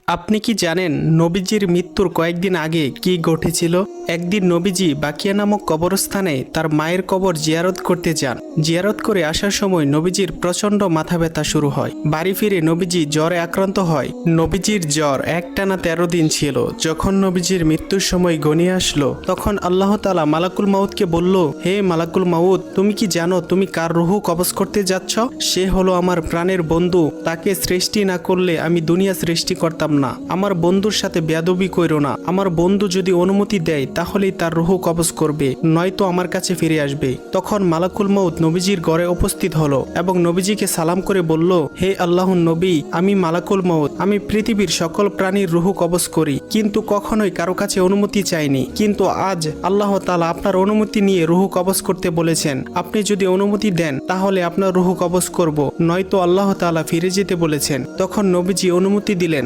আপনি কি জানেন নবীজির মৃত্যুর কয়েকদিন আগে কি ঘটেছিল? একদিন নবীজি বাকিয়া নামক কবরস্থানে তার মায়ের কবর জিয়ারত করতে যান। জিয়ারত করে আসার সময় নবীজির প্রচণ্ড মাথা ব্যথা শুরু হয়। বাড়ি ফিরে নবীজি জ্বরে আক্রান্ত হয়। নবীজির জ্বর একটানা 13 দিন ছিল। যখন নবীজির মৃত্যুর সময় ঘনিয়ে আসলো, তখন আল্লাহ তাআলা মালাকুল মাউতকে বলল, হে মালাকুল মাউত, তুমি কি জানো তুমি কার রুহু কবজ করতে যাচ্ছ? সে হলো আমার প্রাণের বন্ধু। তাকে সৃষ্টি না করলে আমি দুনিয়া সৃষ্টি করতাম না। আমার বন্ধুর সাথে বেয়াদবি কইরো না। আমার বন্ধু যদি অনুমতি দেয় তাহলেই তার রুহু কবজ করবে, নয়তো আমার কাছে ফিরে আসবে। তখন মালাকুল মউত নবীজির ঘরে উপস্থিত হলো এবং নবীজিকে সালাম করে বলল, হে আল্লাহর নবী, আমি মালাকুল মউত। আমি পৃথিবীর সকল প্রাণীর রুহু কবজ করি, কিন্তু কখনোই কারো কাছে অনুমতি চাইনি। কিন্তু আজ আল্লাহ তাআলা আপনার অনুমতি নিয়ে রুহু কবজ করতে বলেছেন। আপনি যদি অনুমতি দেন তাহলে আপনার রুহু কবজ করব, নয়তো আল্লাহ তাআলা ফিরে যেতে বলেছেন। তখন নবীজি অনুমতি দিলেন